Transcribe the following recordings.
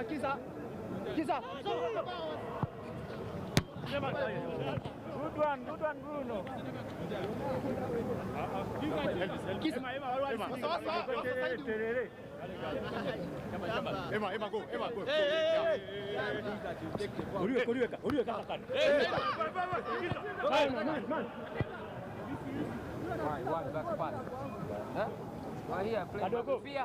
Kiza. Good one, Bruno. Emma, go. Man. One back pass. Huh? Well, here, play Mafia.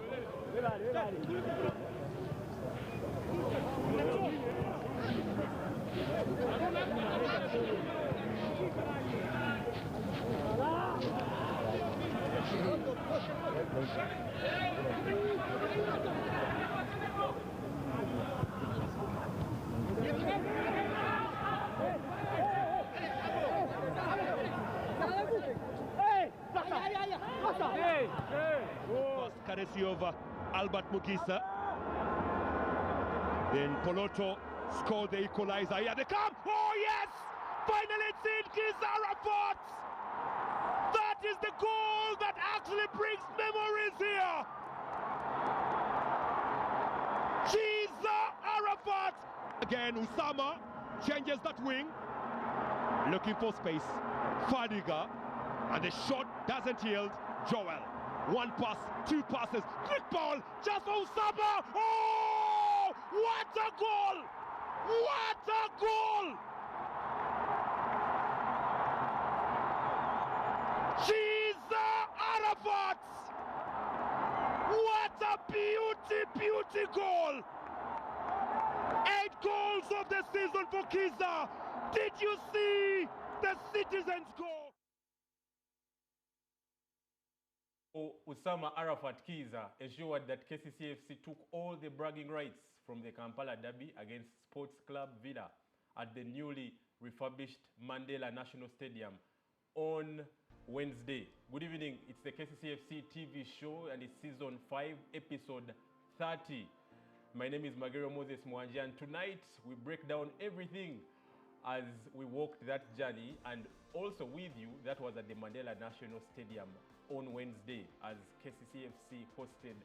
First courtesy of Albert Mugisa. Then Poloto scored the equalizer. Here they come. Oh yes! Finally it's in. Giza Arafat. That is the goal that actually brings memories here. Giza Arafat. Again, Usama changes that wing. Looking for space. Fadiga. And the shot doesn't yield. Joel. One pass, two passes. Quick ball. Just Usama. Oh! What a goal! What a goal! Giza Arafat! What a beauty goal! 8 goals of the season for Giza. Did you see the citizens goal? Usama Arafat Kiza ensured that KCCAFC took all the bragging rights from the Kampala derby against Sports Club Villa at the newly refurbished Mandela National Stadium on Wednesday. Good evening, it's the KCCAFC TV show and it's season 5, episode 30. My name is Magero Moses Mwanje, and tonight we break down everything as we walked that journey, and also with you, that was at the Mandela National Stadium on Wednesday as KCCAFC hosted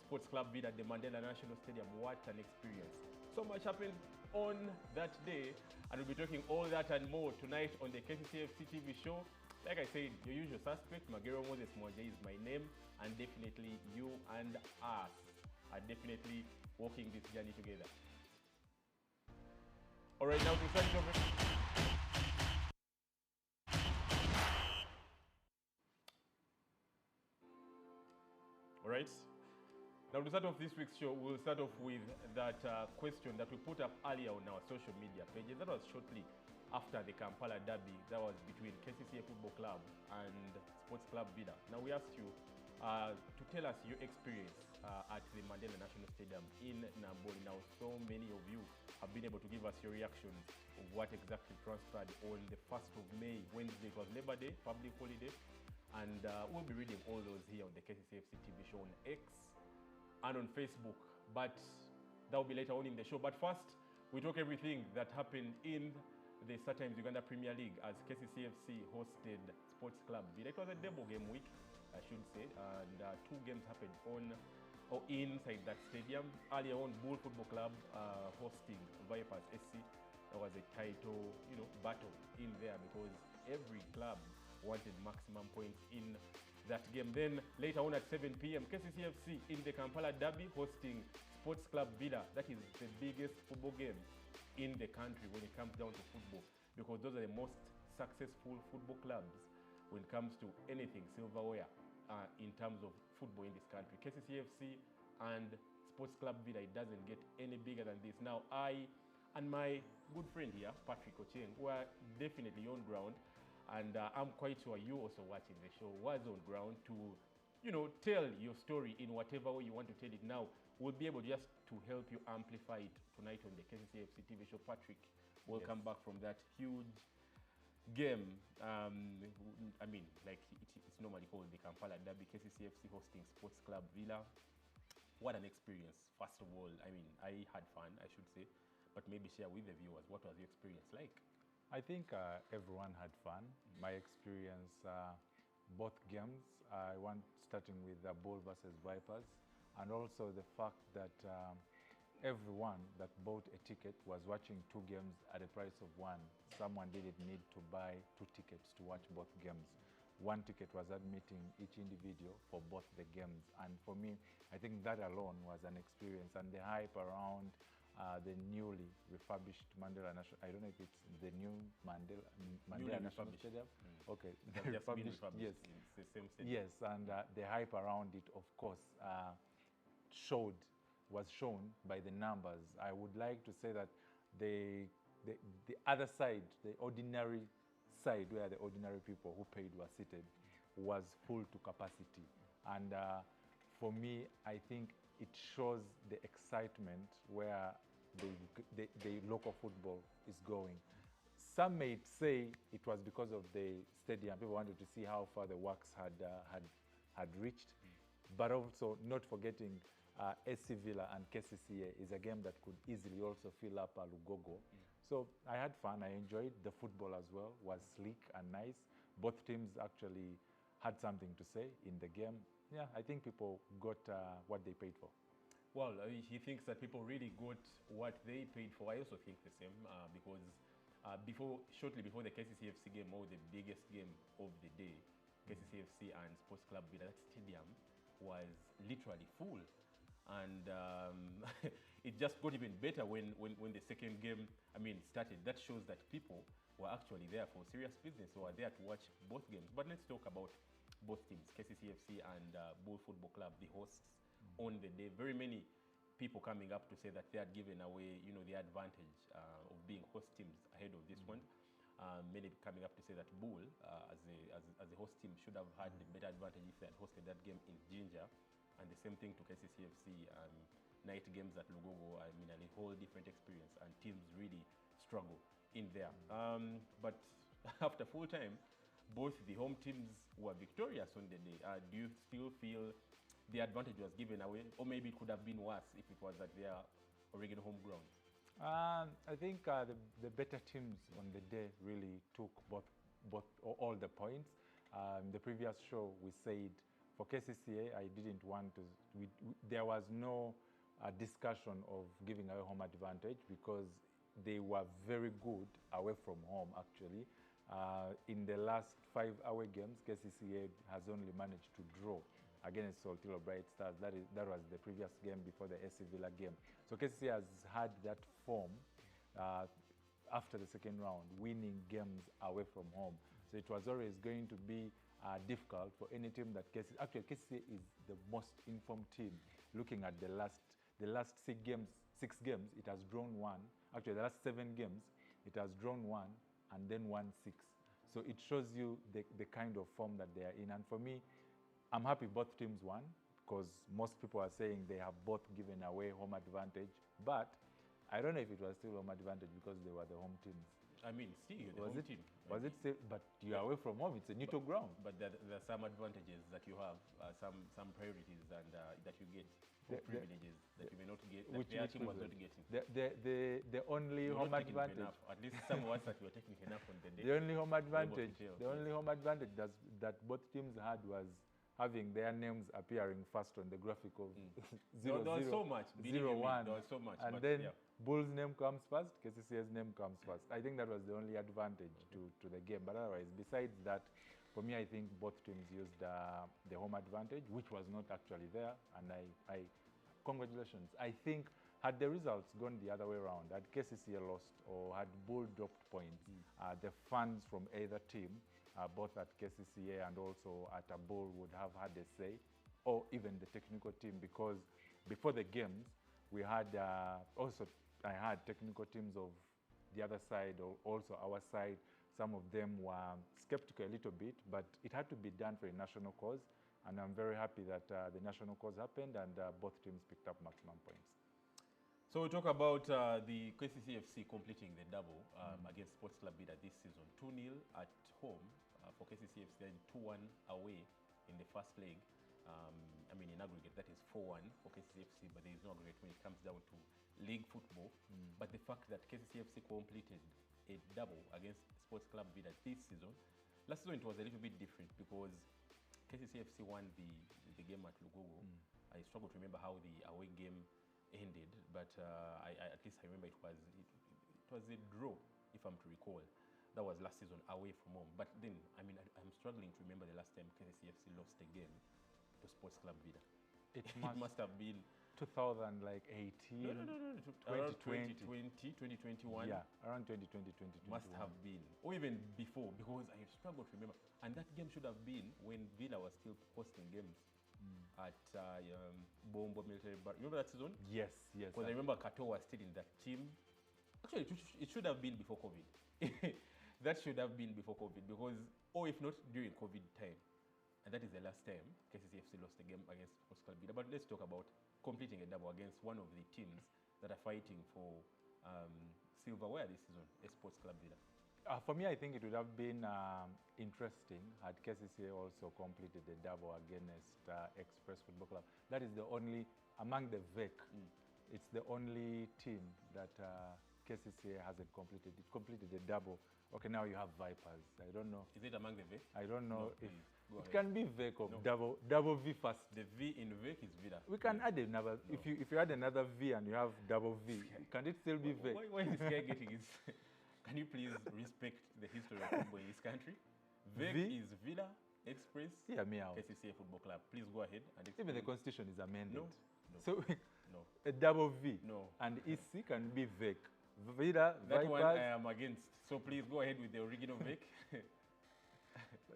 Sports Club Villa at the Mandela National Stadium. What an experience. So much happened on that day, and we'll be talking all that and more tonight on the KCCAFC TV show. Like I said, your usual suspect, Magero Moses Mwanje is my name, and definitely you and us are definitely walking this journey together. All right, now to start it over. All right. Now to start off this week's show, we'll start off with that question that we put up earlier on our social media pages. That was shortly after the Kampala derby that was between KCCA Football Club and Sports Club Villa. Now we asked you to tell us your experience at the Mandela National Stadium in Namboli. Now so many of you have been able to give us your reactions of what exactly transpired on the 1st of May, Wednesday. It was Labor Day, public holiday. And we'll be reading all those here on the KCCAFC TV show on X and on Facebook. But that will be later on in the show. But first, we talk everything that happened in the StarTimes Uganda Premier League as KCCAFC hosted Sports Club Villa. It was a double game week, I should say. And 2 games happened on or inside that stadium. Earlier on, Bull Football Club hosting Vipers SC. There was a title, battle in there because every club wanted maximum points in that game. Then later on at 7 p.m, KCCAFC in the Kampala derby hosting Sports Club Villa. That is the biggest football game in the country when it comes down to football, because those are the most successful football clubs when it comes to anything silverware in terms of football in this country. KCCAFC and Sports Club Villa, it doesn't get any bigger than this. Now I and my good friend here, Patrick Ochieng, were definitely on ground. And I'm quite sure you also watching the show was on ground to, tell your story in whatever way you want to tell it. Now, we'll be able just to help you amplify it tonight on the KCCAFC TV show. Patrick, welcome back from that huge game. I mean, like it's normally called the Kampala derby, KCCAFC hosting Sports Club Villa. What an experience, first of all. I mean, I had fun, I should say, but maybe share with the viewers, what was your experience like? I think everyone had fun. My experience, both games, I want starting with the Bull versus Vipers, and also the fact that everyone that bought a ticket was watching two games at the price of one. Someone didn't need to buy two tickets to watch both games. One ticket was admitting each individual for both the games. And for me, I think that alone was an experience. And the hype around the newly refurbished Mandela National, I don't know if it's the new Mandela National Stadium. Okay, refurbished, yes. It's the same stadium. Yes, and the hype around it, of course, was shown by the numbers. I would like to say that the other side, the ordinary side where the ordinary people who paid were seated, was full to capacity. And for me, I think it shows the excitement where the local football is going. Some may say it was because of the stadium. People wanted to see how far the works had reached, but also not forgetting AC Villa and KCCA is a game that could easily also fill up Lugogo. So I had fun. I enjoyed the football as well. Was sleek and nice. Both teams actually had something to say in the game. Yeah, I think people got what they paid for. Well, he thinks that people really got what they paid for. I also think the same because shortly before the KCCAFC game, or the biggest game of the day, KCCAFC and Sports Club Villa, that stadium was literally full. And it just got even better when the second game, started. That shows that people were actually there for serious business, who were there to watch both games. But let's talk about both teams, KCCAFC and Bull Football Club, the hosts on the day. Very many people coming up to say that they had given away, the advantage of being host teams ahead of this one. Many coming up to say that Bull, as a host team, should have had the better advantage if they had hosted that game in Jinja. And the same thing to KCCAFC. Night games at Lugogo, a whole different experience, and teams really struggle in there. But after full time, both the home teams were victorious on the day. Do you still feel the advantage was given away, or maybe it could have been worse if it was at their original home ground? I think the better teams on the day really took all the points. The previous show we said, for KCCA, I didn't want to, there was no discussion of giving away home advantage because they were very good away from home, actually. In the last 5 away games, KCCA has only managed to draw against Saltillo Bright Stars. That was the previous game before the AC Villa game. So KCCA has had that form after the second round, winning games away from home. So it was always going to be difficult for any team that KCCA is the most informed team. Looking at the last 6 games, it has drawn 1. Actually, the last 7 games, it has drawn 1 and then won 6. So it shows you the kind of form that they are in. And for me, I'm happy both teams won because most people are saying they have both given away home advantage. But I don't know if it was still home advantage because they were the home teams. Still the home team. Was it still? But you are away from home. It's a neutral ground. But there are some advantages that you have, some priorities and that you get, privileges that you may not get, that their team was not getting. The only home advantage. At least some of us that we were taking enough on the day. The only home advantage. The only home advantage that both teams had was having their names appearing first on the graphic of 0-0, 0-1, and then Bull's name comes first, KCCA's name comes first. I think that was the only advantage to the game. But otherwise, besides that, for me, I think both teams used the home advantage, which was not actually there. And I congratulations. I think had the results gone the other way around, had KCCA lost or had Bull dropped points, the fans from either team, both at KCCA and also at a Bull, would have had a say, or even the technical team, because before the games, we had I had technical teams of the other side, or also our side. Some of them were skeptical a little bit, but it had to be done for a national cause, and I'm very happy that the national cause happened and both teams picked up maximum points. So we talk about the KCCAFC completing the double against Sports Club Bida this season. 2-0 at home for KCCAFC, then 2-1 away in the first leg. In aggregate, that is 4-1 for KCCAFC, but there is no aggregate when it comes down to league football. But the fact that KCCAFC completed a double against Sports Club Bida this season, last season it was a little bit different because KCCAFC won the game at Lugogo. I struggle to remember how the away game ended, but at least I remember it was a draw, if I'm to recall. That was last season away from home. But then, I mean, I'm struggling to remember the last time KCCAFC lost a game to Sports Club Vida. It must have been 2018. No. Around 2020, 2021. Yeah, around 2020, 2021. Must have been, or even before, because I struggle to remember. And that game should have been when Villa was still hosting games at Bombo Military Bar. Remember that season? Yes, yes. Because I remember Kato was still in that team. Actually, it should have been before COVID. That should have been before COVID, because, or if not, during COVID time. And that is the last time KCCAFC lost a game against Sports Club Vida. But let's talk about completing a double against one of the teams that are fighting for silverware this season, a Sports Club Vida. For me, I think it would have been interesting had KCCA also completed the double against Express Football Club. That is the only, among the VEC, it's the only team that KCCA hasn't completed. It completed the double. Okay, now you have Vipers. I don't know. Is it among the VEC? I don't know if it can be VEC or double V first. The V in VEC is Vida. We can add another. No. If you add another V and you have double V, can it still be VEC? Why is this guy getting his? Can you please respect the history of football in this country? VEC is Vida, Express, KCCA Football Club. Please go ahead and explain. Even the constitution is amended. No. So no. A double V. No. And EC can be VEC. Vida, that Vipers. One I am against. So please go ahead with the original VEC.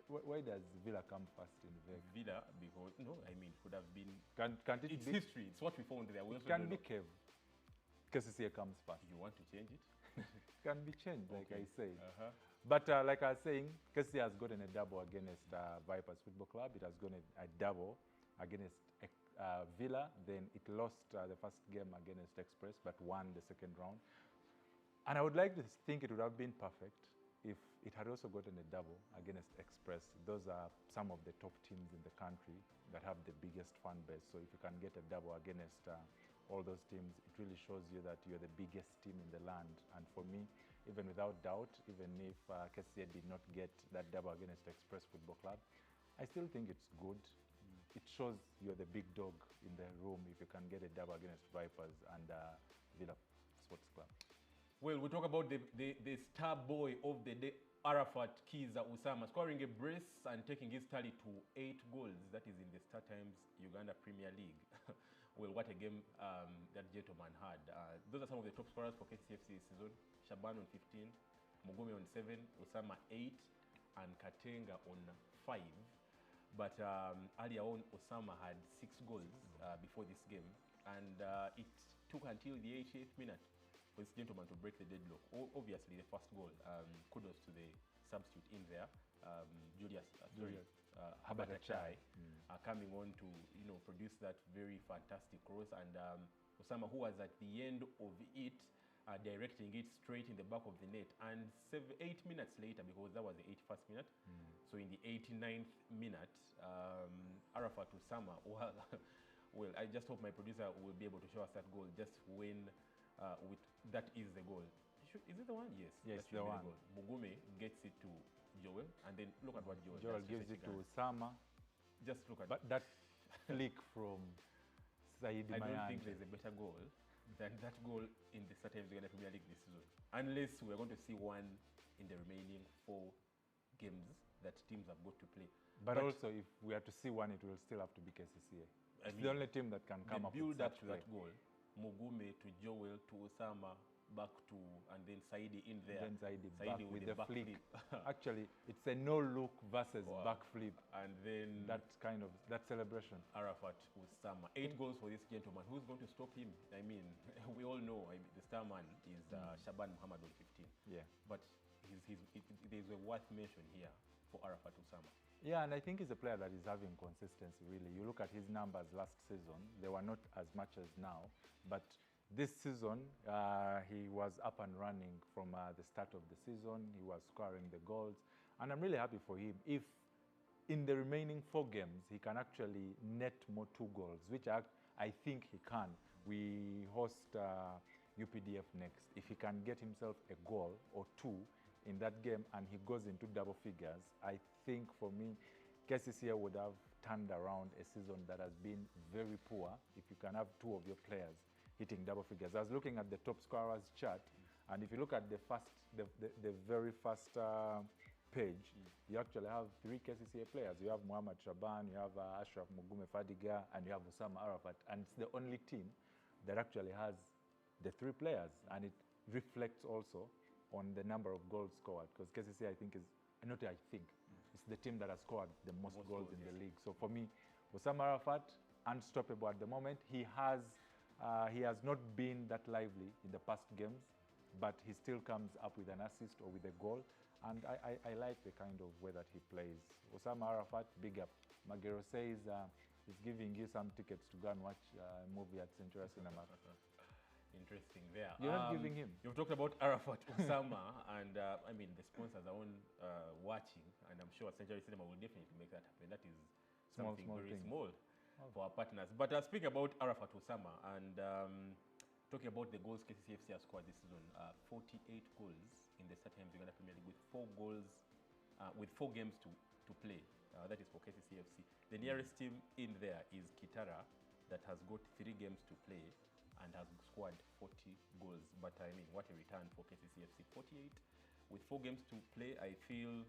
Why does Villa come first in VEC? Villa, because I mean, could have been. Can't it it's be history. It's what we found there. It can be Kev. KCCA comes first. You want to change it? Can be changed, like I say. But like I was saying, KCCA has gotten a double against Vipers Football Club. It has gotten a double against Villa. Then it lost the first game against Express, but won the second round. And I would like to think it would have been perfect if it had also gotten a double against Express. Those are some of the top teams in the country that have the biggest fan base. So if you can get a double against all those teams, it really shows you that you're the biggest team in the land. And for me, even without doubt, even if KCCA did not get that double against Express Football Club, I still think it's good. It shows you're the big dog in the room if you can get a double against Vipers and Villa Sports Club. Well, we talk about the star boy of the day, Arafat Kiza Usama, scoring a brace and taking his tally to 8 goals. That is in the Star Times Uganda Premier League. Well, what a game that gentleman had. Those are some of the top scorers for KCCAFC this season. Shaban on 15, Mugume on 7, Usama 8, and Katenga on 5. But earlier on, Usama had 6 goals before this game. And it took until the 88th minute for this gentleman to break the deadlock. Obviously, the first goal, kudos to the substitute in there, Habatachai, coming on to produce that very fantastic cross, and Osama, who was at the end of it, directing it straight in the back of the net. And 8 minutes later, because that was the 81st minute, so in the 89th minute, Arafat Osama, well, I just hope my producer will be able to show us that goal just when that is the goal. Is it the one? Yes. Yes, the one. Mugume gets it to Joel, and then look at what Joel gives it to Osama. Just look at but that flick from Saidi I Mayanja. don't think there's a better goal than that goal in the Star Times Uganda Premier League this season. Unless we're going to see one in the remaining 4 games that teams have got to play. But also, if we are to see one, it will still have to be KCCA. It's the only team that can come up with build up such to that goal. Mugume to Joel to Osama, back to, and then Saidi in there. And then Saidi back with the back flick. Actually, it's a no-look versus back flip. And then that celebration. Arafat Osama. 8 goals for this gentleman. Who's going to stop him? I mean, we all know the star man is Shaban Muhammad on 15. Yeah. But there's a worth mention here for Arafat Osama. Yeah, and I think he's a player that is having consistency, really. You look at his numbers last season, they were not as much as now, but this season, he was up and running from the start of the season. He was scoring the goals, and I'm really happy for him. If in the remaining 4 games, he can actually net more 2 goals, which I think he can. We host UPDF next. If he can get himself a goal or 2 in that game and he goes into double figures, I think for me, KCCA would have turned around a season that has been very poor if you can have 2 of your players hitting double figures. I was looking at the top scorers chart, and if you look at the very first page, you actually have 3 KCCA players. You have Muhammad Shaban, you have Ashraf Mugume Fadiga, and you have Osama Arafat. And it's the only team that actually has the 3 players, and it reflects also on the number of goals scored, because KCCA, I think, is, not I think, it's the team that has scored the most goals in the league. So for me, Osama Arafat, unstoppable at the moment. He has not been that lively in the past games, but he still comes up with an assist or with a goal. And I like the kind of way that he plays. Osama Arafat, big up. Magero says he's giving you some tickets to go and watch a movie at Century Cinema. Interesting there. You're not giving him? You've talked about Arafat, Osama, and I mean, the sponsors are on watching, and I'm sure Century Cinema will definitely make that happen. That is something very small for our partners. But speaking about Arafat, Osama, and talking about the goals KCCAFC has scored this season, 48 goals in the Star Times Uganda Premier League with 4 goals, with 4 games to play. That is for KCCAFC. The nearest team in there is Kitara, that has got 3 games to play and has scored 40 goals. But I mean, what a return for KCCAFC. 48 with 4 games to play. I feel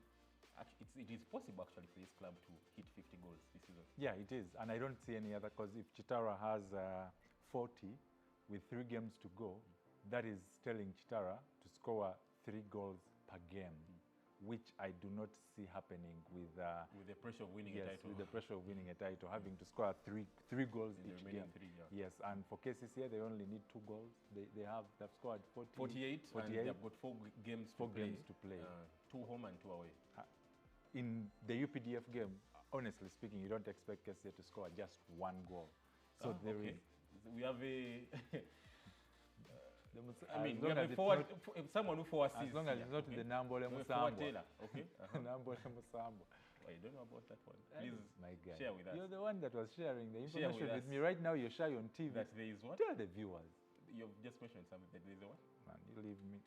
it is possible actually for this club to hit 50 goals this season. Yeah, it is. And I don't see any other, because if Chitara has 40 with 3 games to go, that is telling Chitara to score 3 goals per game, which I do not see happening with the pressure of winning a title. With the pressure of winning a title, having to score 3 goals in each game. 3, yeah. Yes, and for KCCA, they only need 2 goals. They've scored 48, and they've got 4 games to play. 2 home and 2 away. In the UPDF game, honestly speaking, you don't expect KCCA to score just 1 goal. So there is. We have a. I mean, we have someone who foresees. As long as it's not the Nambole Musambo. Okay. Nambole Musambo. Oh, you don't know about that one. Please my guy. Share with us. You're the one that was sharing the information with me. Right now, you're shy on TV. That there is what? Tell the viewers. You've just mentioned something. That there is a what? Man, you leave me.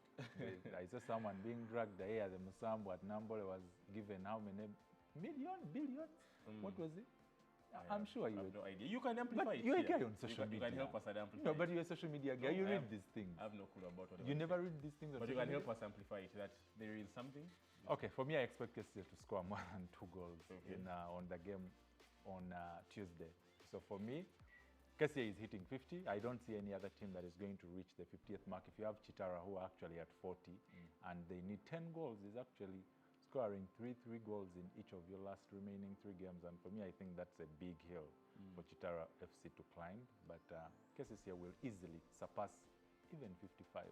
I saw someone being dragged here. The Musambo at Nambole was given how many billions? What was it? I'm sure you have no idea. You can amplify it. You're a guy on social media. You can help us amplify. No, but you're a social media guy. You read these things. I have no clue about what. You never read these things. But you can help us amplify it. That there is something. Okay, for me, I expect KCCA to score more than 2 goals on the game on Tuesday. So for me, KCCA is hitting 50. I don't see any other team that is going to reach the 50th mark. If you have Chitara, who are actually at 40, and they need 10 goals, is actually scoring 3 goals in each of your last remaining 3 games. And for me, I think that's a big hill for Chitara FC to climb. But KCCA will easily surpass even 55.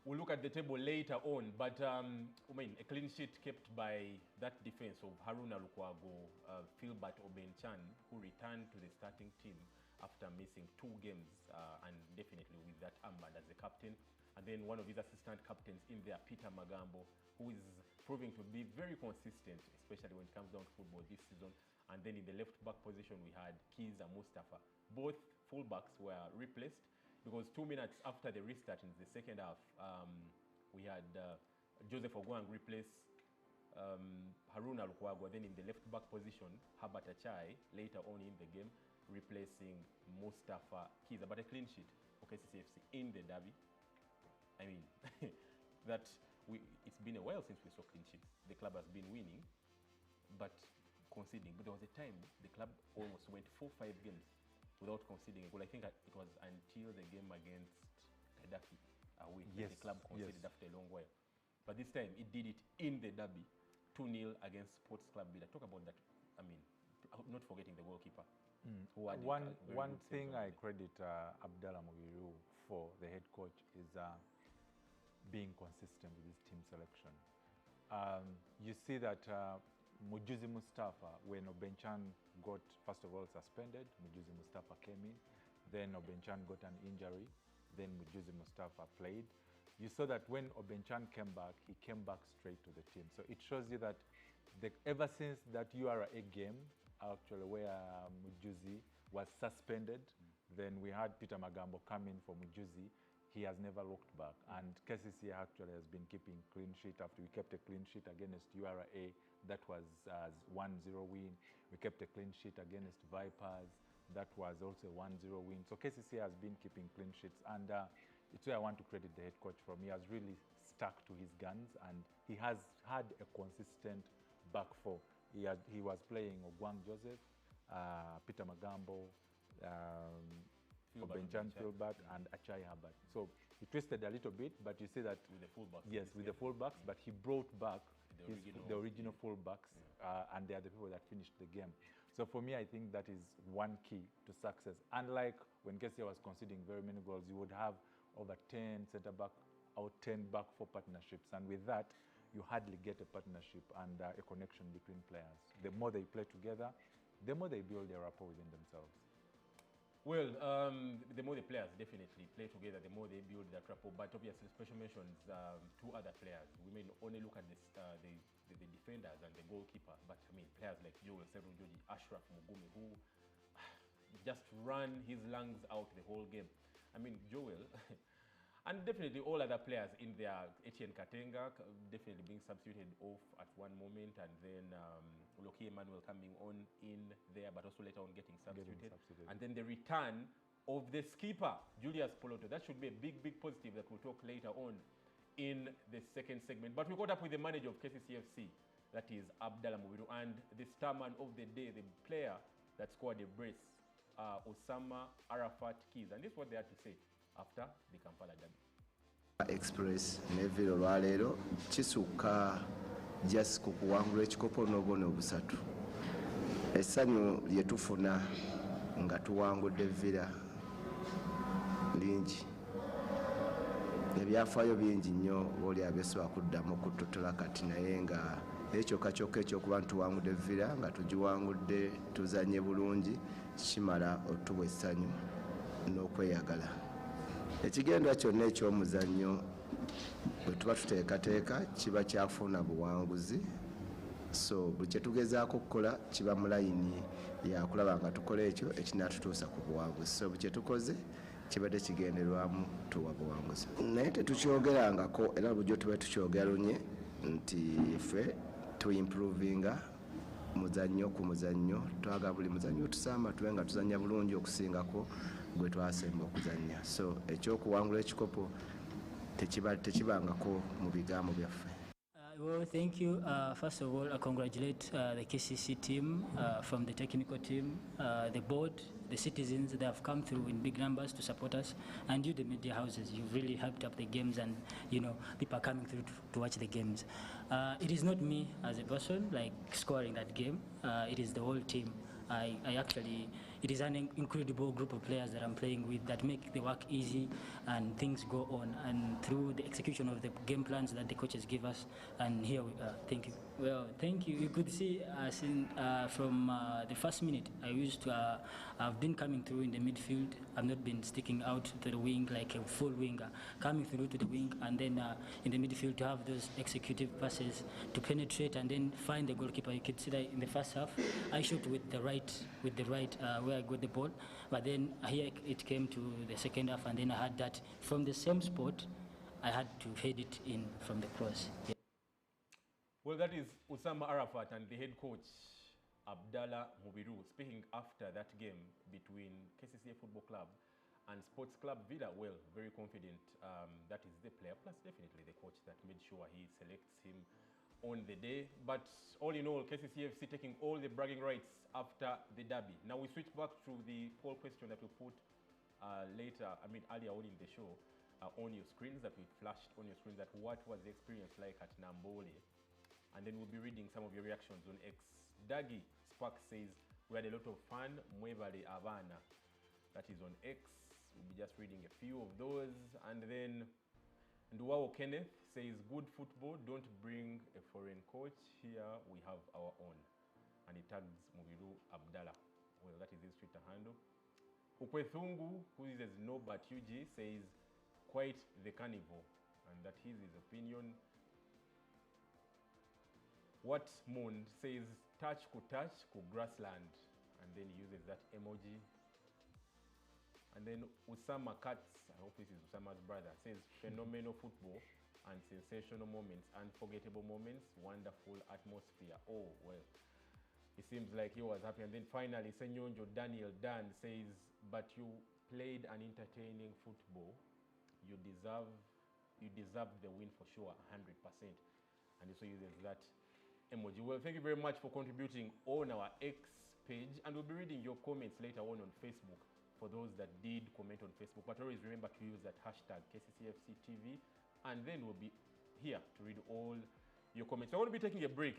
We'll look at the table later on. But I mean, a clean sheet kept by that defense of Haruna Lukwago, Philbert Obenchan, who returned to the starting team after missing 2 games, and definitely with that armband as the captain. And then one of his assistant captains in there, Peter Magambo, who is proving to be very consistent, especially when it comes down to football this season. And then in the left-back position, we had Kiza Mustafa. Both fullbacks were replaced because 2 minutes after the restart in the second half, we had Joseph Ogwang replace Haruna Lukwago. Then in the left-back position, Herbert Achai, later on in the game, replacing Mustafa Kiza. But a clean sheet for KCCAFC in the derby. I mean, it's been a while since we saw clean sheets. The club has been winning, but conceding. But there was a time the club almost went 4-5 games without conceding a goal. I think it was until the game against Gaddafi away that the club conceded after a long while. But this time it did it in the derby, 2-0 against Sports Club Bida. Talk about that. I mean, not forgetting the goalkeeper. One thing I credit Abdallah Mugiru for, the head coach, is being consistent with his team selection. You see that Mujuzi Mustafa, when Obenchan got, first of all, suspended, Mujuzi Mustafa came in, then Obenchan got an injury, then Mujuzi Mustafa played. You saw that when Obenchan came back, he came back straight to the team. So it shows you that ever since that URA game, actually, where Mujuzi was suspended, then we had Peter Magambo come in for Mujuzi. He has never looked back. And KCCA actually has been keeping clean sheet after we kept a clean sheet against URA. That was a 1-0 win. We kept a clean sheet against Vipers. that was also a 1-0 win. So KCCA has been keeping clean sheets, and it's where I want to credit the head coach from. He has really stuck to his guns, and he has had a consistent back four. He was playing Ogwang Joseph, Peter Magambo, Obenchan Filbert, and Achai Herbert. So he twisted a little bit, but you see that with the fullbacks. Yes, with the fullbacks, but he brought back the original fullbacks, and they are the people that finished the game. So for me, I think that is one key to success. Unlike when KCCA was conceding very many goals, you would have over 10 centre-back or 10 back-four partnerships, and with that, you hardly get a partnership and a connection between players. The more they play together, the more they build their rapport within themselves. Well, the more the players definitely play together, the more they build that rapport. But obviously, special mentions two other players. We may only look at this, the defenders and the goalkeeper, but I mean players like Joel Serujoji, Ashraf Mugumi, who just ran his lungs out the whole game. I mean, Joel, and definitely all other players in there, Etienne Katenga definitely being substituted off at one moment, and then Loki Emmanuel coming on in there, but also later on getting substituted. And then the return of the skipper, Julius Poloto. That should be a big, big positive that we'll talk later on in the second segment. But we caught up with the manager of KCCFC, that is Abdallah Mubiru, and the starman of the day, the player that scored a brace, Osama Arafat Keys. And this is what they had to say after the Kampala derby. Express neviro lwaleero kisukka just ku kuwangula ekikopo n'obona obusatu. Essanyu lye tufuna nga tuwangudde Villa lingi. Ebyafaayo bingi nnyo oli abeesobola kuddamu kututola kati, naye nga ekyoka kyokka ekyokuba ntuwangudde Villa nga tugiwangudde tuzanye bulungi kimala otuwa essanyu n'okweyagala. Ekigendwa kyonna eky'omuzannyo bwe tuba tuteekateeka kiba kyafuna buwanguzi, so buli kye tugezaako okukola kiba mu layini yakulaba nga tukola ekyo ekinaatutuusa ku buwanguzi, so buli kye tukoze kibadde kigenderwamu tuwa buwanguzi. Naye tetukyogerangako era bulijjo tuba tukyogera lunye nti ffe tuimprovinga muzannyo ku muzannyo, twagala buli muzannyo tusamba tube nga tuzannya bulungi okusingako gwe twasemba okuzannya. So ekyokuwangula ekikopo tekibangako mu bigambo byaffe. Well, thank you. First of all, I congratulate the KCC team, from the technical team, the board, the citizens that have come through in big numbers to support us, and you, the media houses. You've really hyped up the games, and you know people are coming through to watch the games. It is not me as a person like scoring that game. It is the whole team. It is an incredible group of players that I'm playing with that make the work easy and things go on, and through the execution of the game plans that the coaches give us, and here we are. Thank you. Well, thank you. You could see from the first minute I've been coming through in the midfield. I've not been sticking out to the wing like a full winger, coming through to the wing, and then in the midfield to have those executive passes to penetrate and then find the goalkeeper. You could see that in the first half I shot with the right where I got the ball, but then here it came to the second half, and then I had that from the same spot I had to head it in from the cross. Yeah. Well, that is Osama Arafat and the head coach Abdallah Mubiru speaking after that game between KCCA Football Club and Sports Club Villa. Well, very confident that is the player, plus definitely the coach that made sure he selects him on the day. But all in all, KCCAFC taking all the bragging rights after the derby. Now we switch back to the poll question that we put earlier on in the show on your screens, that we flashed on your screens, that what was the experience like at Nambole? And then we'll be reading some of your reactions on X. Dagi Spark says, we had a lot of fun. Mwebale Avana, that is on X. We'll be just reading a few of those. And then Nduwao Kenneth says, good football, don't bring a foreign coach. Here we have our own. And he tags Mubiru Abdallah. Well, that is his Twitter handle. Ukwethungu, who says no but UG, says, quite the carnival. And that is his opinion. What Moon says, touch ku grassland. And then he uses that emoji. And then Usama Katz, I hope this is Usama's brother, says phenomenal football and sensational moments, unforgettable moments, wonderful atmosphere. Oh, well. It seems like he was happy. And then finally, Senyonjo Daniel Dan says, but you played an entertaining football. You deserve the win for sure, 100%. And he also uses that emoji. Well, thank you very much for contributing on our X page. And we'll be reading your comments later on Facebook for those that did comment on Facebook. But always remember to use that hashtag KCCAFC TV. And then we'll be here to read all your comments. So I want to be taking a break.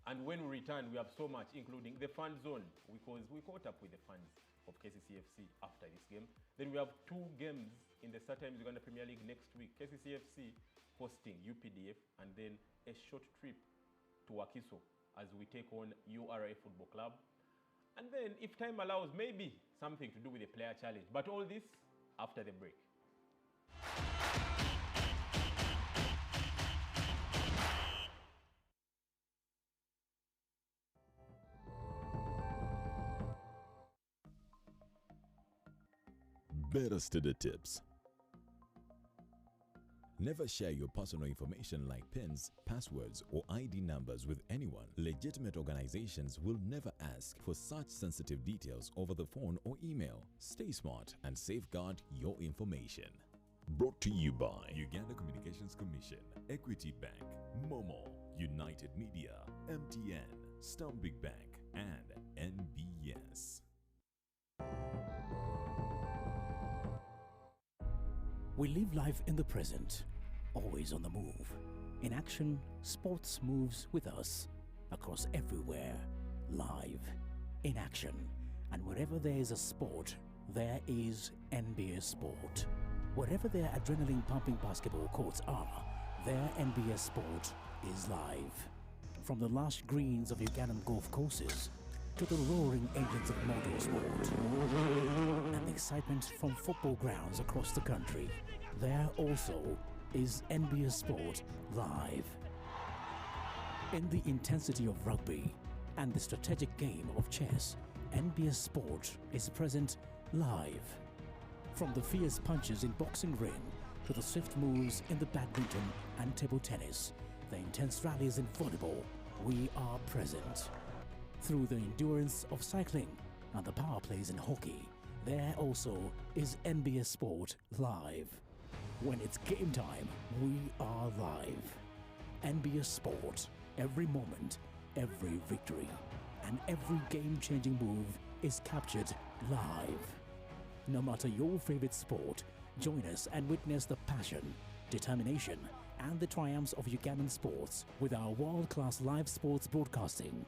And when we return, we have so much, including the fan zone, because we caught up with the fans of KCCFC after this game. Then we have 2 games in the Startimes Uganda Premier League next week. KCCFC hosting UPDF, and then a short trip to Wakiso as we take on URA Football Club. And then, if time allows, maybe something to do with the player challenge. But all this after the break. Better study tips. Never share your personal information like PINs, passwords, or ID numbers with anyone. Legitimate organizations will never ask for such sensitive details over the phone or email. Stay smart and safeguard your information. Brought to you by Uganda Communications Commission, Equity Bank, Momo, United Media, MTN, Stanbic Bank, and NBS. We live life in the present, always on the move. In action, sports moves with us across everywhere, live, in action. And wherever there is a sport, there is NBS Sport. Wherever their adrenaline-pumping basketball courts are, their NBS Sport is live. From the lush greens of Ugandan golf courses to the roaring engines of motorsport and the excitement from football grounds across the country, there also is NBS Sport live. In the intensity of rugby and the strategic game of chess, NBS Sport is present live. From the fierce punches in boxing ring to the swift moves in the badminton and table tennis, the intense rallies in volleyball, we are present. Through the endurance of cycling and the power plays in hockey, there also is NBS Sport live. When it's game time, we are live. NBS Sport, every moment, every victory, and every game-changing move is captured live. No matter your favorite sport, join us and witness the passion, determination, and the triumphs of Ugandan sports with our world-class live sports broadcasting.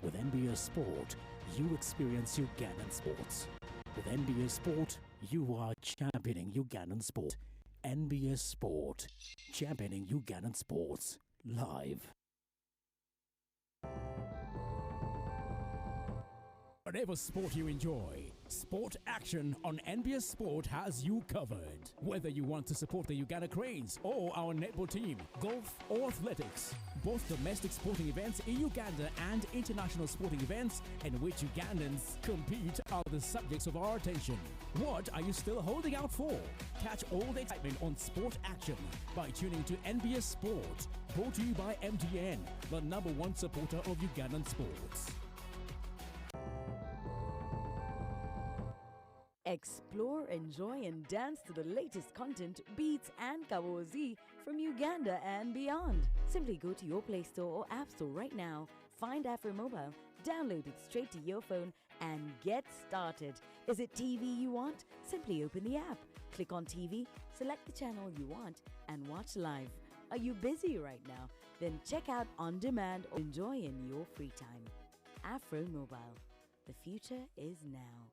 With NBS Sport, you experience Ugandan sports. With NBS Sport, you are championing Ugandan sport. NBS Sport, championing Ugandan sports, live. Whatever sport you enjoy, Sport Action on NBS Sport has you covered. Whether you want to support the Uganda Cranes or our netball team, golf or athletics, both domestic sporting events in Uganda and international sporting events in which Ugandans compete are the subjects of our attention. What are you still holding out for? Catch all the excitement on Sport Action by tuning to NBS Sport, brought to you by MTN, the #1 supporter of Ugandan sports. Explore, enjoy, and dance to the latest content, beats, and kawozi from Uganda and beyond. Simply go to your Play Store or App Store right now, find Afro Mobile, download it straight to your phone, and get started. Is it TV you want? Simply open the app, click on TV, select the channel you want, and watch live. Are you busy right now? Then check out On Demand or enjoy in your free time. Afro Mobile. The future is now.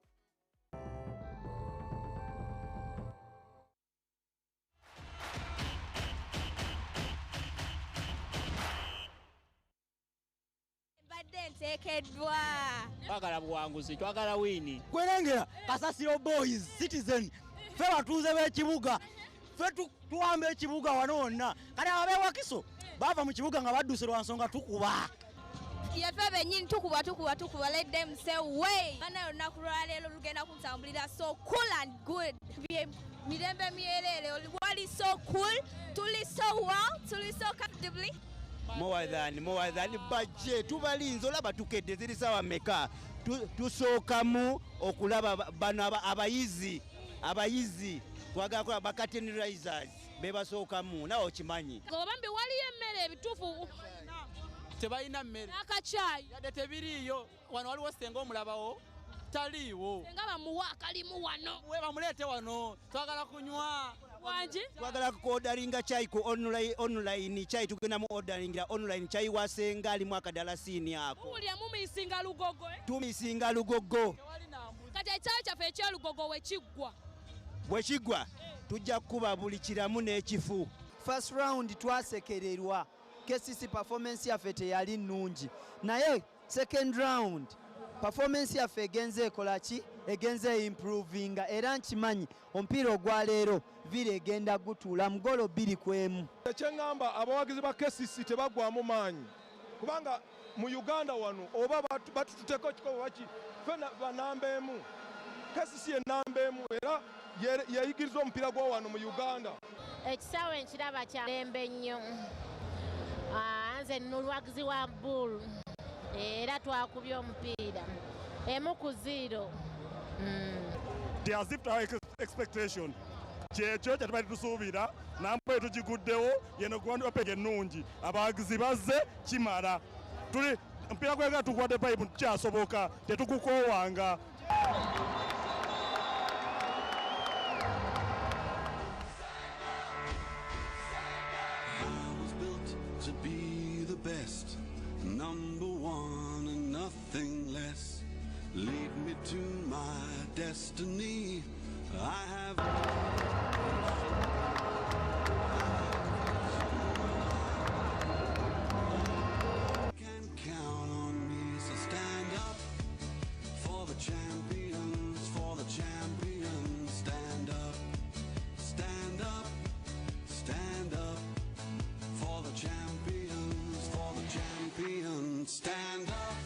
Twagala buwanguzi, twagala wini. Kwerengera Kasasiro Boys, Citizen, fe batuuze b'ekibuga, fe tuwambe ekibuga wanoonna. Kati ababe Wakiso bava mu kibuga nga badduse lwa nsonga tukuba. Yefe bennyini tukuba, let them say way. Bana olunaku lwaleero lugenda kuntambulira so cool and good. Mirembe myerere, wali so cool, tuli so well, tuli so comfortably. more than budget tubalinze olaba tukedde ziri sawa meka tusookamu okulaba bano abayizi twagala bakateni risers bebasookamu nawe okimanyi obambi waliyo emmere ebituufu tebalina mmere n'akacaayi yadde tebiriiyo wano waliwo senga omulabawo taliiwo senga bamuwa akalimu wano bamuleete wano twagala kunywa wangi twagala kuodaringa chai ku online chai tugenda mu ordaringira online chai wasenga alimu akadalasini ako mulya mumisinga lugogo tumisinga lugogo kati ekyawo kyaffe ekyelugogo bwekiggwa tujja kukuba buli kiramu n'ekifu. First round twasekererwa KCC performance yaffe teyali nnungi naye second round performance yaffe egenze ekola ki egenze improvinga era nkimanyi omupiira ogwaleero vire egenda gutuula mugolo 2-1. Ekyeŋŋamba abawagizi ba KCC tebagwamu maanyi kubanga mu Uganda wano oba batututeko kikobo baki fena banambeemu KCC enambeemu era yayigiriza omupiira gwa wano mu Uganda. Ekisaawe nkiraba kya lembe nnyo nze nulwagizi wa Bull era twakubye omupiira 1-0. They has lived our expectation. Kyekyo kyatubadde tusuubira nambwe tugiguddewo yeno gwandi wapege ennungi abawagizi bazze kimala tuli omupiira gwegala tugwadde payipu tukyasoboka tetugukoowanga. To be the best, number one and nothing less. Lead me to my destiny. I have can count on me, so stand up for the champions, for the champions. Stand up, stand up, stand up for the champions, for the champions. Stand up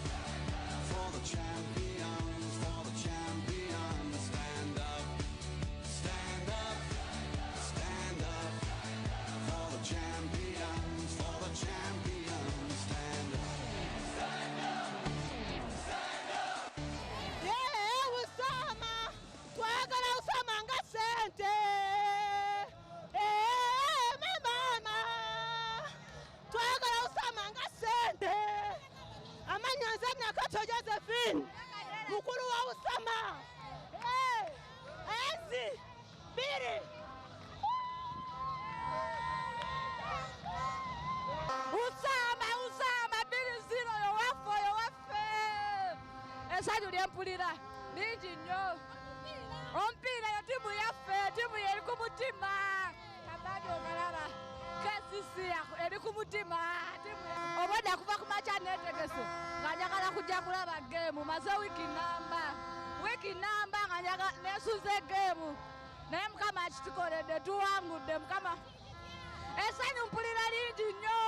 for the champions, for the champions. Stand up, stand up, stand up for the champions, for the champions. Stand up, stand up, stand up. Yeah, Usama, twagala Usama nga sente. Twagala Usama nga sente. Amanyanza Nakato Josephine mukulu wa Usama enzi biri Usama 2-0 yowaffe esanyu lyempulira lingi nnyo omupiira yo tiimu yaffe tiimu yeri ku mutima abandi omalala KCC eri ku mutima obadde akuva ku makya neetegese nga njagala kujja kulaba geemu maze wiiki namba nga njagala neesuze geemu naye mukama akitukoledde tuwangudde mukama esanyu mpulira lingi nnyo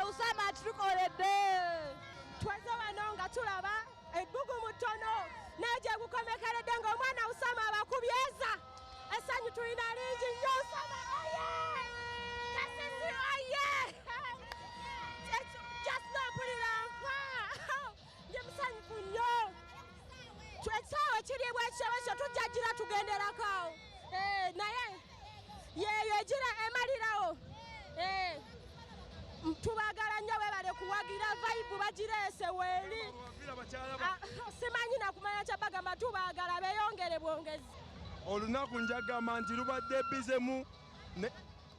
Usama akitukoledde tweze wano nga tulaba ebbugumu ttono naye gukomekeredde ng'omwana Usama abakubyeza esanyu tulina lingi nnyo Usama KCC just mpulira nfa ndi musanyufu nnyo ekisaawe kiri bwekityo tujja tugenderako naye yeeyo egira emalirawo tubagala nnyo bebale kuwagira vibe bagireese weeri simanyi nakumanya kyabagamba tubagala beeyongere bwongezi olunaku njagamba nti lubadde bizemu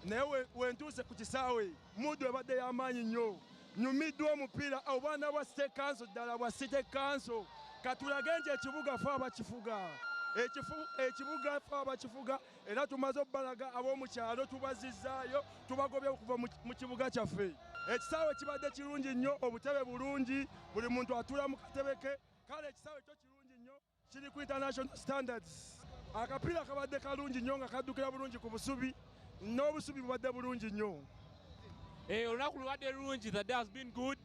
naye wentuuse ku kisaawe muddu ebadde y'amaanyi nnyo nyumiddwa omupiira obwana bwa State Council ddala bwa City Council katulage nti ekibuga fe abakifuga ekibuga fe abakifuga era tumaze obbalaga ab'omukyalo tubazizzaayo tubagobye okuva mu kibuga kyaffe ekisaawe kibadde kirungi nnyo obutebe bulungi buli muntu atula mu katebe ke kale ekisaawe kyo kirungi nnyo kiri ku international standards akapiira kabadde kalungi nnyo nga kaddukira bulungi ku busubi n'obusubi bubadde bulungi nnyo. Olunaku lubadde lulungi. The day has been good.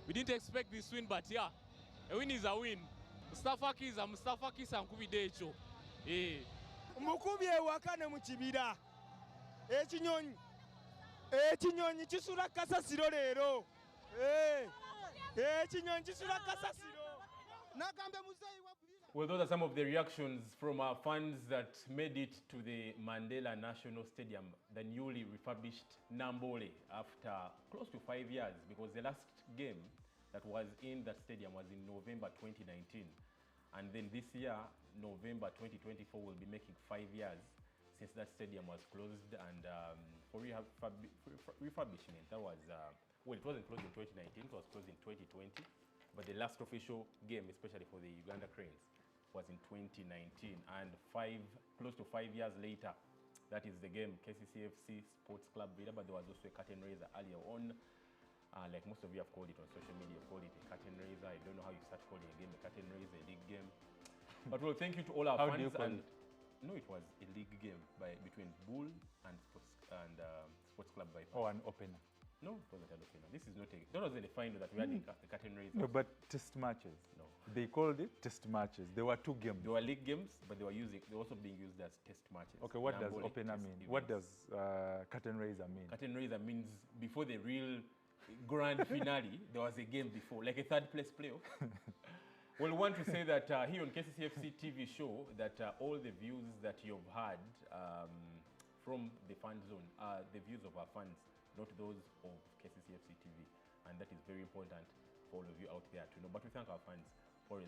We didn't expect this win, but yeah, a win is a win. Mustafa Kisa nkubidde ekyo. Mukubye ewaka ne mu kibira ekinyonyi Ekinyonyi kisula kasasiro leero. Ekinyonyi kisula kasasiro. Nagambe muzeyi wa Well, those are some of the reactions from our fans that made it to the Mandela National Stadium, the newly refurbished Nambole, after close to 5 years, because the last game that was in that stadium was in November 2019. And then this year, November 2024, will be making 5 years since that stadium was closed, and for refurbishing it. That was, well, it wasn't closed in 2019, it was closed in 2020, but the last official game, especially for the Uganda Cranes, was in 2019, and close to 5 years later, that is the game KCCA FC Sports Club Villa, but there was also a curtain raiser earlier on. Like most of you have called it on social media, called it a curtain raiser. I don't know how you start calling a game a curtain raiser, a league game. But well, thank you to all our How fans. do you call And it? no, it was a league game between Bull and Sports Club by. Oh, an opener. No, it wasn't an opener. This is not a. That wasn't a final that we had a curtain raiser. No, but test matches. No. They called it test matches. There were 2 games. There were league games, but they were also being used as test matches. Okay, what does Nambole opener test mean? events. What does curtain raiser mean? Curtain raiser means before the real grand finale, there was a game before, like a third place playoff. Well, we want to say that here on KCCFC TV show, that all the views that you've had from the fan zone are the views of our fans, not those of KCCFC TV. And that is very important for all of you out there to know. But we thank our fans for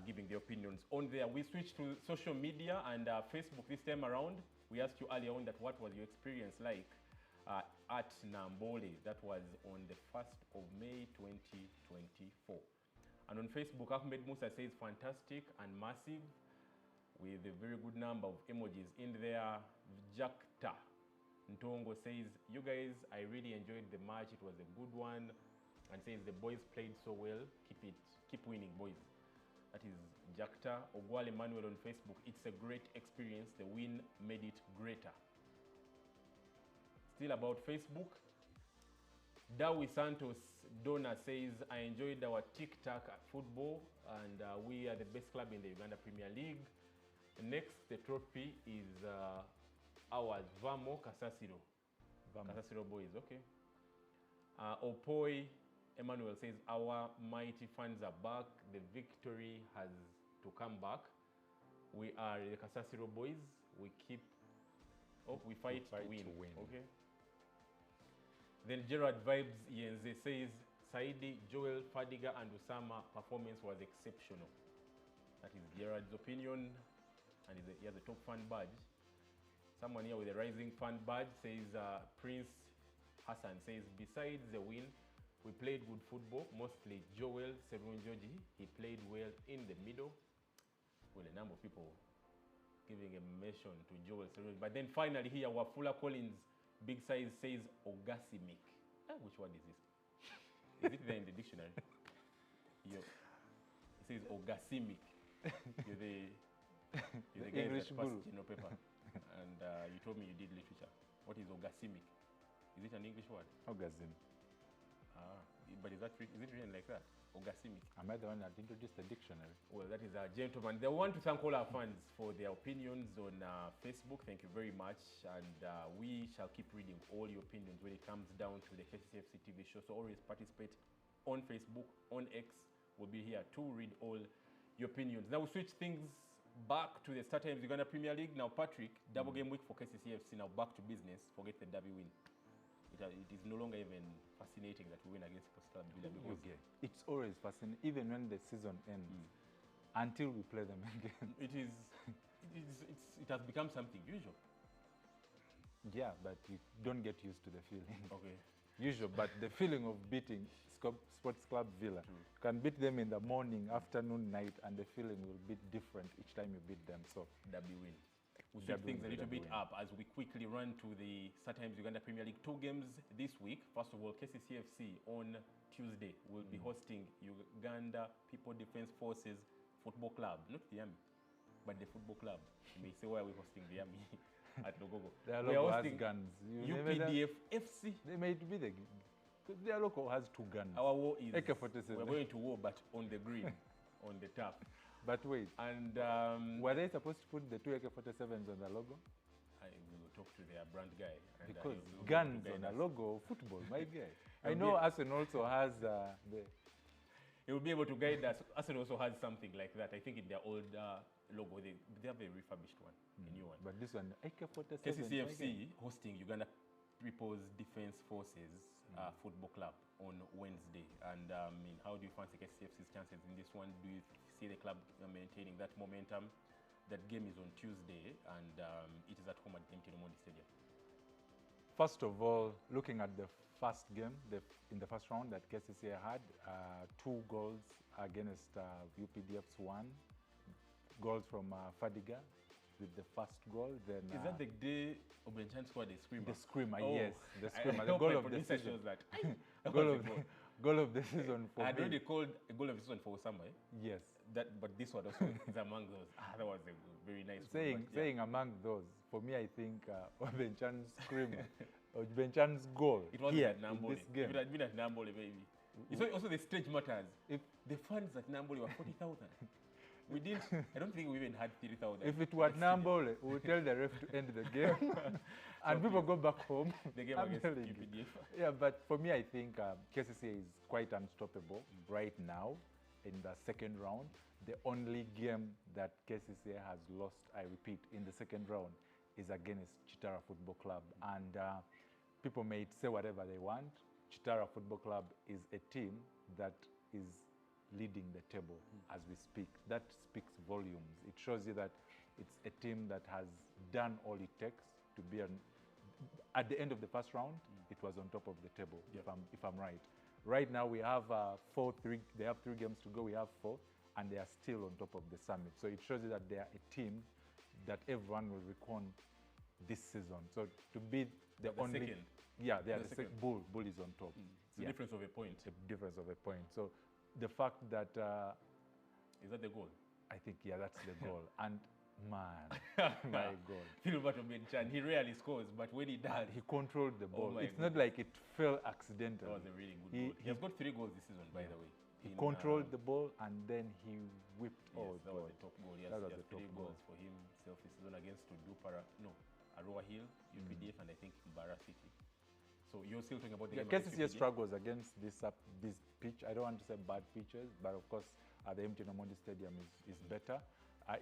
giving their opinions on there. We switched to social media and Facebook this time around. We asked you earlier on that what was your experience like at Nambole. That was on the 1st of May 2024. And on Facebook, Ahmed Musa says fantastic and massive, with a very good number of emojis in there. Jakta Ntongo says, you guys, I really enjoyed the match. It was a good one. And says the boys played so well. Keep winning, boys. That is Jakta. Ogwale Manuel on Facebook, it's a great experience. The win made it greater. Still about Facebook, Dawi Santos Donna says, I enjoyed our tic-tac football, and we are the best club in the Uganda Premier League. Next, the trophy is ours, Vamo Kasasiro. Kasasiro boys, okay. Opoi Emmanuel says, our mighty fans are back. The victory has to come back. We are the Kasasiro boys. We fight to win. Okay. Then Gerard Vibes Yenze says, Saidi, Joel, Fadiga, and Usama performance was exceptional. That is Gerard's opinion, and he has a top fan badge. Someone here with a rising fan badge says, Prince Hassan says, besides the win, we played good football, mostly Joel Serunjoji. He played well in the middle. Well, a number of people giving a mention to Joel Serunjoji. But then finally here, Wafula Collins, big size, says Ogasimic. Which one is this? Is it there in the dictionary? It says Ogasimic. You're the guy that passed general paper. And you told me you did literature. What is Ogasimic? Is it an English word? Orgasm. But is it written like that? Ogasimic. Am I the one that introduced the dictionary? Well, that is our gentleman. They want to thank all our fans for their opinions on Facebook. Thank you very much. And we shall keep reading all your opinions when it comes down to the KCCFC TV show. So always participate on Facebook, on X. We'll be here to read all your opinions. Now we switch things back to the Star Times Uganda Premier League. Now, Patrick, double game week for KCCFC. Now back to business. Forget the derby win. It is no longer even fascinating that we win against Sports Club Villa, because it's always fascinating, even when the season ends, until we play them again. It has become something usual. Yeah, but you don't get used to the feeling. Okay. Usual, but the feeling of beating Sports Club Villa, you can beat them in the morning, afternoon, night, and the feeling will be different each time you beat them. So derby win. We'll switch things a little bit up as we quickly run to the Star Times Uganda Premier League 2 games this week. First of all, KCCFC on Tuesday will be hosting Uganda People Defence Forces Football Club, not the Army, but the football club. You may say, why are we hosting the Army at Logogo? We are hosting guns. UPDF FC. They might be their local has 2 guns. Our war is AK-47. We're going to war, but on the green, on the turf. But wait, and were they supposed to put the 2 AK-47s on the logo? I will talk to their brand guy. And, because he'll guns guide on a us. logo of football, my guy. I He'll know be- Arsenal also has the... He will be able to guide us. Arsenal also has something like that. I think in their old logo, they have a refurbished one, a new one. But this one, AK-47. KCCAFC hosting Uganda People's Defence Forces Football Club on Wednesday. And how do you fancy KCCAFC's chances in this one? Do you see the club maintaining that momentum? That game is on Tuesday, and it is at home at MTN Omondi Stadium. First of all, looking at the first game, in the first round that KCCA had, 2 goals against UPDF's 1. Goals from Fadiga with the first goal. Then Is that the day Obenchan scored the screamer? The screamer, Oh, yes. The I screamer. The hope goal my of the producer season. shows that. Goal of the season for I had me. already called a goal of the season for Osama. Yes. But this one also is among those. That was a very nice goal, but yeah. Saying among those, for me, I think Obenchan's screamer, Obenchan's goal It wasn't here at in Nambole. this game. If it had been at Nambole, maybe. It's also the stage matters. If the funds at Nambole were 40,000, we didn't. I don't think we even had 30,000. If it were Nambole, we would tell the ref to end the game, and people go back home. The game I'm against telling you. UPDF. Yeah, but for me, I think KCCA is quite unstoppable right now in the second round. The only game that KCCA has lost, I repeat, in the second round is against Chitara Football Club. And people may say whatever they want. Chitara Football Club is a team that is leading the table as we speak. That speaks volumes. It shows you that it's a team that has done all it takes to be at the end of the first round. It was on top of the table, if I'm right. Right now we have 4-3. They have 3 games to go. We have 4, and they are still on top of the summit. So it shows you that they are a team that everyone will reckon this season. So to be the only second. Yeah, they are The the second. second. Bull is on top. It's a difference of a point. A difference of a point. So the fact that is that the goal? I think that's the goal. And man, my God, Philbert Obenchan, he rarely scores, but when he does, he controlled the ball. my It's not like it fell accidentally. That was a really good goal. He has got 3 goals this season, by the way. He controlled the ball and then he whipped. Yes, that was God. the top goal. Yes, That was he the has top 3 goal. goals for himself this season against Aroa Hill, UPDF, and I think Mbara City. So you're still talking about the game against KCCA UPDF? struggles against this pitch. I don't want to say bad pitches, but of course the MTN Omondi Stadium is better.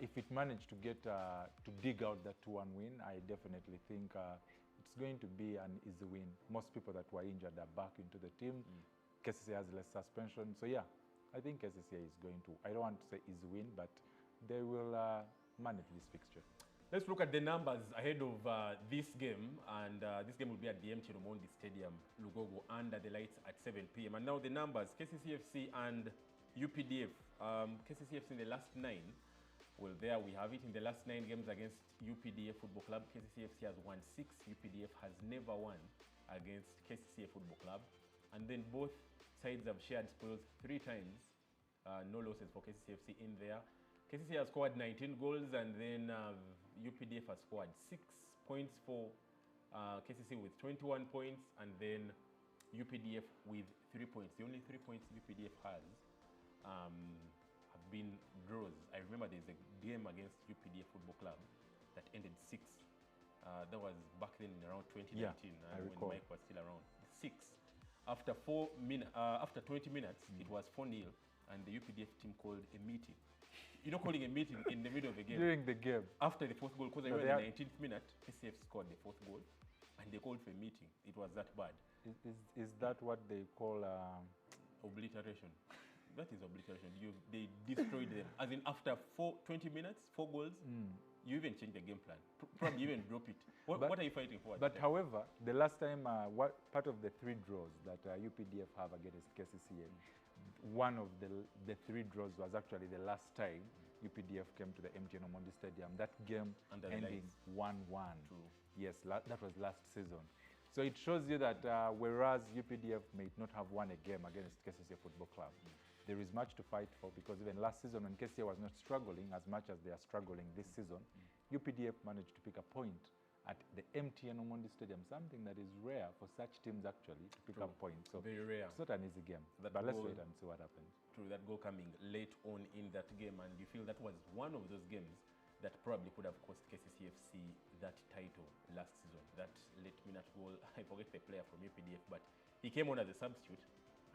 If it managed to get to dig out that 2-1 win, I definitely think it's going to be an easy win. Most people that were injured are back into the team. KCCA has less suspension. So yeah, I think KCCA is going to, I don't want to say easy win, but they will manage this fixture. Let's look at the numbers ahead of this game, and this game will be at the MTN Omondi Stadium, Lugogo, under the lights at 7 p.m. And now the numbers, KCCFC and UPDF. KCCFC in the last 9, well, there we have it. In the last 9 games against UPDF Football Club, KCCFC has won 6. UPDF has never won against KCCA Football Club. And then both sides have shared spoils 3 times. No losses for KCCFC in there. KCCA has scored 19 goals, and then UPDF has scored 6 points for KCCA with 21 points, and then UPDF with 3 points. The only 3 points UPDF has have been draws. I remember there's a game against UPDF Football Club that ended 6. That was back then in around 2019, I when recall. Mike was still around. 6. After 20 minutes, it was 4-0, and the UPDF team called a meeting. You know, calling a meeting in the middle of the game. During the game. After the 4th goal, because I No, remember they in the 19th minute, KCF scored the 4th goal, and they called for a meeting. It was that bad. Is that what they call obliteration? That is obliteration. They destroyed them. As in, after 20 minutes, 4 goals, you even change the game plan. Probably even drop it. What are you fighting for? But however, the last time, part of the 3 draws that UPDF have against KCCA, one of the 3 draws was actually the last time UPDF came to the MTN Omondi Stadium. That game ending 1-1. Yes, that was last season. So it shows you that whereas UPDF may not have won a game against KCCA Football Club, there is much to fight for, because even last season when KCCA was not struggling as much as they are struggling this season, UPDF managed to pick a point at the MTN Omondi Stadium, something that is rare for such teams actually to pick up points. So very rare. It's not an easy game, but let's wait and see what happens. True, that goal coming late on in that game, and you feel that was one of those games that probably could have cost KCCFC that title last season. That let me not go, I forget the player from UPDF, but he came on as a substitute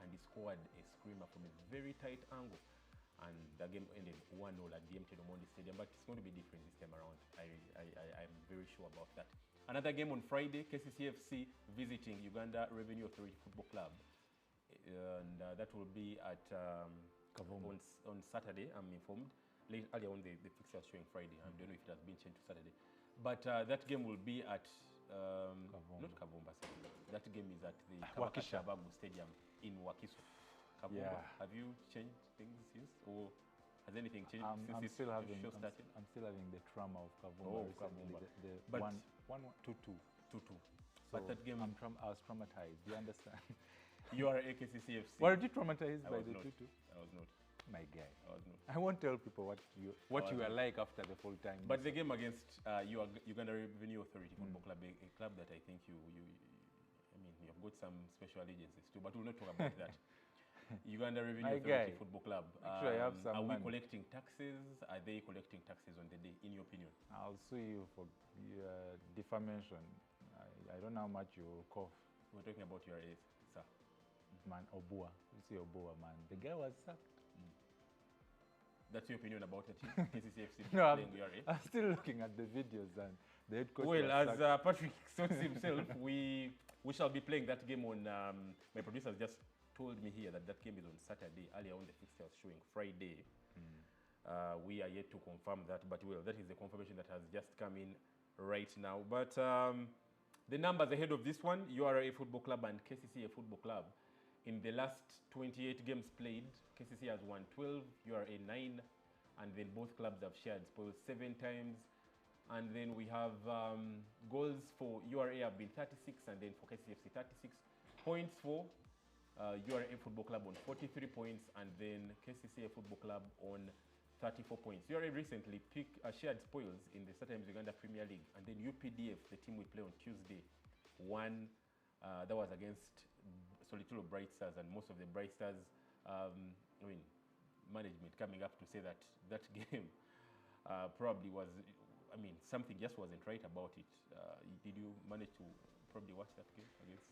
and he scored a screamer from a very tight angle. And the game ended 1-0 at the MT Omondi Stadium, but it's going to be different this time around. I'm very sure about that. Another game on Friday, KCCFC visiting Uganda Revenue Authority Football Club. And that will be at on Saturday, I'm informed. Earlier on, the fixture was showing Friday. I don't know if it has been changed to Saturday. But that game will be at, not Kavumba, that game is at the Wakiso Stadium in Wakiso. Kavumba, Yeah. have you changed things since? Or has anything changed since I'm this still having show started? I'm still having the trauma of Kavumba. Oh, Kavumba. But But 2-2. 2-2. So But that game, I was traumatized. Do you understand? you are a KCCFC. Were you traumatized by was the not. 2-2? I was not. My guy. I was not. I won't tell people what you were like after the full time. But the game against Uganda Revenue Authority Football Club, a club that I think you have got some special allegiances to, but we'll not talk about that. Uganda Revenue Authority Football Club. Actually, I have some Are we money. collecting taxes? Are they collecting taxes on the day, in your opinion? I'll sue you for defamation. I don't know how much you will cough. We're talking about your age, sir. Man, Obua. You see Obua, man. The guy was sacked. That's your opinion about it? KCCFC No, playing URA? I'm still looking at the videos and the head coach. Well, was as sacked. Patrick sorts himself, we shall be playing that game on. My producers just told me here that game is on Saturday. Earlier on, the fixture was showing Friday. We are yet to confirm that, but well, that is the confirmation that has just come in right now. But the numbers ahead of this one: URA Football Club and KCCA Football Club. In the last 28 games played, KCCA has won 12, URA 9, and then both clubs have shared spoils 7 times. And then we have goals for URA have been 36, and then for KCCFC 36. Points for URA Football Club on 43 points, and then KCCA Football Club on 34 points. URA recently shared spoils in the Startimes Uganda Premier League, and then UPDF, the team we play on Tuesday, won. That was against Solitulo Bright Stars, and most of the Bright Stars, management coming up to say that that game probably was, something just wasn't right about it. Did you manage to probably watch that game against?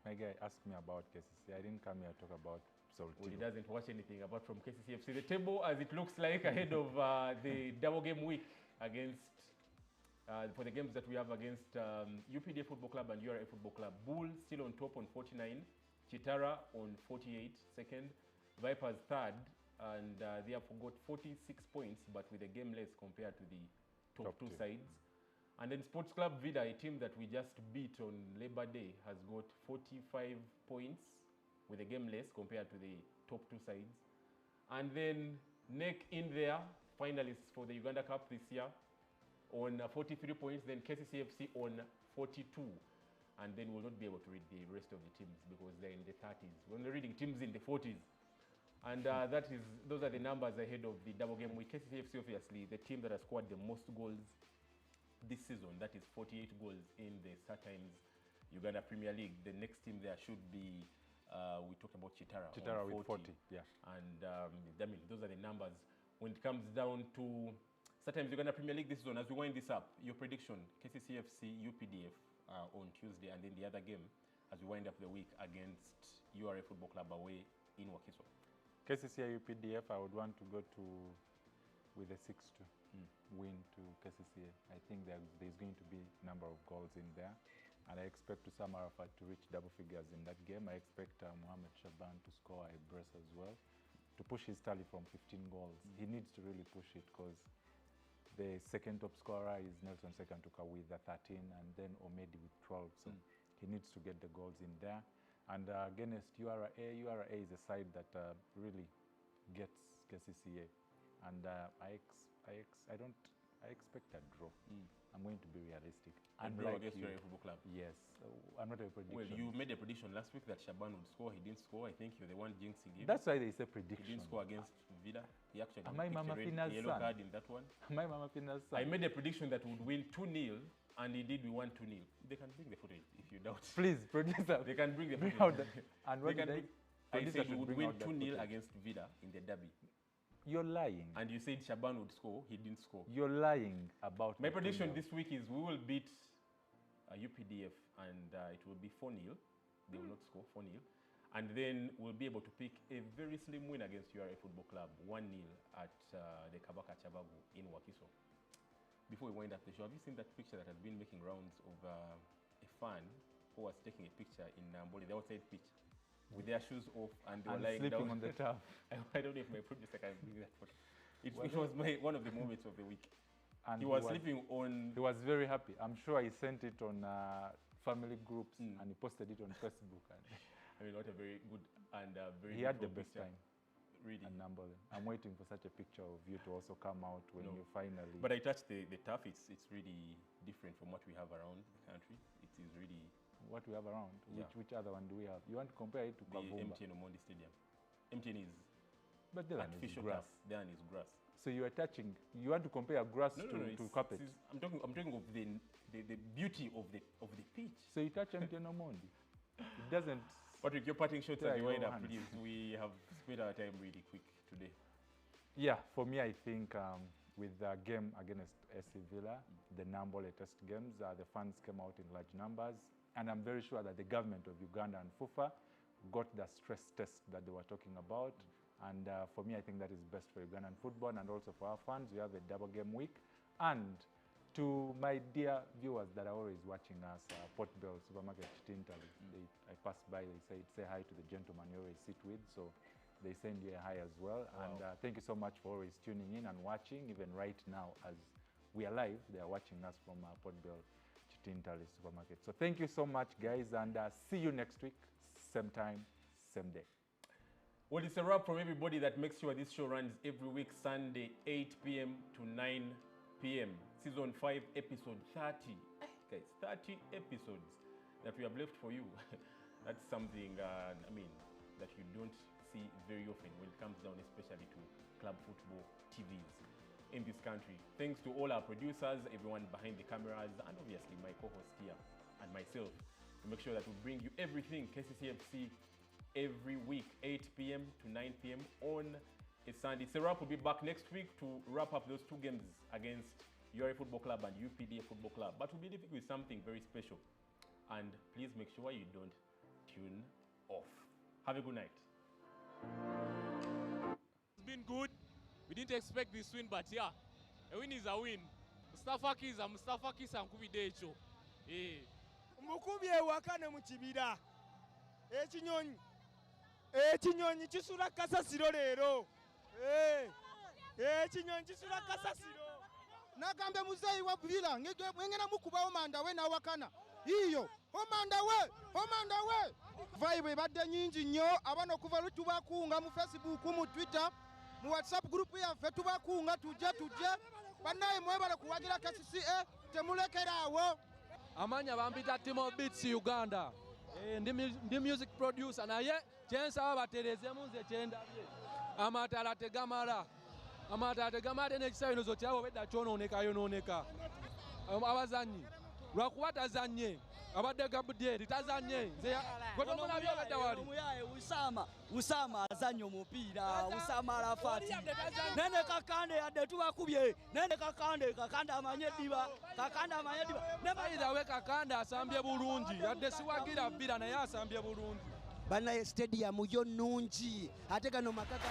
My guy asked me about KCC. I didn't come here to talk about Solitulo. Well, he doesn't watch anything apart from KCCFC. The table, as it looks like, ahead of the double game week against. For the games that we have against UPDA Football Club and URA Football Club. Bull still on top on 49, Chitara on 48, second, Vipers third, and they have got 46 points, but with a game less compared to the top two sides. And then Sports Club Vida, a team that we just beat on Labor Day, has got 45 points with a game less compared to the top two sides. And then NEC in there, finalists for the Uganda Cup this year, on 43 points, then KCCFC on 42. And then we'll not be able to read the rest of the teams because they're in the 30s. We're only reading teams in the 40s. And those are the numbers ahead of the double game week. KCCFC, obviously, the team that has scored the most goals this season, that is 48 goals in the Startimes Uganda Premier League. The next team there should be, we talked about Chitara with 40, yeah. And those are the numbers. When it comes down to Startimes Uganda Premier League this season, as we wind this up, your prediction, KCCFC, UPDF on Tuesday, and then the other game as we wind up the week against URA Football Club away in Wakiso. KCCA UPDF, I would want to go with a 6-2 win to KCCA. I think there's going to be a number of goals in there, and I expect Usama Arafat to reach double figures in that game. I expect Mohamed Shaban to score a brace as well, to push his tally from 15 goals. He needs to really push it because the second top scorer is Nelson Sekantuka with 13, and then Omedi with 12. So he needs to get the goals in there. And against URA is a side that really gets KCCA, and I expect a draw. I'm going to be realistic. And draw against URA Football Club. Yes, I'm not a prediction. Well, you made a prediction last week that Shaban would score. He didn't score. I think you're the one jinxing him. That's why they say prediction. He didn't score against Vida. He actually Am I Mama picked Fina's a yellow son? card in that one. Am I Mama Fina's son? I made a prediction that would win 2-0, and indeed we won 2-0. They can bring the footage if you doubt. Please, producer. They can bring the footage. And what did I said we would win 2-0 against Vida in the derby. You're lying. And you said Shaban would score. He didn't score. You're lying about my prediction this week is we will beat UPDF and it will be 4-0. They will not score 4-0. And then we'll be able to pick a very slim win against URA Football Club, 1-0 at the Kabaka Chabagu in Wakiso. Before we wind up the show, have you seen that picture that has been making rounds of a fan who was taking a picture in Namboli, the outside pitch, with their shoes off and they were lying sleeping down on the turf? I don't know if my producer can bring that photo. It was one of the moments of the week. And he was sleeping on... He was very happy. I'm sure he sent it on family groups and he posted it on Facebook. I mean, what a very good and very... He had the best picture. time. Really. And I'm waiting for such a picture of you to also come out when you finally... But I touched the turf. It's really different from what we have around the country. It is really... What we have around? Yeah. Which other one do we have? You want to compare it to Kavumba? The MTN Omondi Stadium. MTN is but the artificial grass. turf. Then is grass. So you are touching. You want to compare grass to carpet? I'm talking of the beauty of the pitch. So you touch MTN Omondi. It doesn't. But with your parting shots Yeah, at the wind up, hands. please. We have spent our time really quick today. Yeah, for me, I think with the game against SC Villa, the Nambole test games, the fans came out in large numbers. And I'm very sure that the government of Uganda and FUFA got the stress test that they were talking about. And for me, I think that is best for Ugandan football and also for our fans. We have a double game week. And to my dear viewers that are always watching us, Port Bell Supermarket Chitintali, I passed by, they say hi to the gentleman you always sit with. So they send you a hi as well. Wow. And thank you so much for always tuning in and watching. Even right now, as we are live, they are watching us from Port Bell Chitintali Supermarket. So thank you so much, guys, and see you next week, same time, same day. Well, it's a wrap from everybody that makes sure this show runs every week, Sunday, 8 p.m. to 9 p.m. Season 5, episode 30. Guys, 30 episodes that we have left for you. That's something, I mean, that you don't see very often when it comes down, especially to club football TVs in this country. Thanks to all our producers, everyone behind the cameras, and obviously my co-host here and myself to make sure that we bring you everything KCCAFC every week, 8 p.m. to 9 p.m. on a Sunday. Serap will be back next week to wrap up those two games against URA Football Club and UPDF Football Club. But we'll be leaving with something very special. And please make sure you don't tune off. Have a good night. It's been good. We didn't expect this win, but yeah, a win is a win. Mustafa Kisa Nkubidecho. Mukubi ewakane mu kibira. Ekinyonyi kisula kasasiro leero. Ekinyonyi kisula kasasiro. Nagambe muzeyi wa Villa ngena mukubawo manda we nawakana. Iyo omanda we. Vibe ebadde nyingi nnyo abano kuva lutubakunga mu Facebook mu Twitter mu WhatsApp group yaffe tubakunga tujje bannaye mwebale kuwagira KCCA temulekerawo. Amanya bambita Timo Beats Uganda. Ndi music producer naye kyensaba baterezemu nze kyendabye. Amatala tegamala n'ekisabino zo kyabo bedda kyonooneka. Abazanyi lwakuba tazanye abadde Gabriel tazanye nze gotomulabye bedda wali omuyaye Usama azanye omupiira Usama Arafati nene kakande yadde tubakubye nene kakande amanye ddiba nebayira we kakande asambye bulungi yadde siwagira bbira naye asambye bulungi bannaye stadium yo nnungi ate gano makaka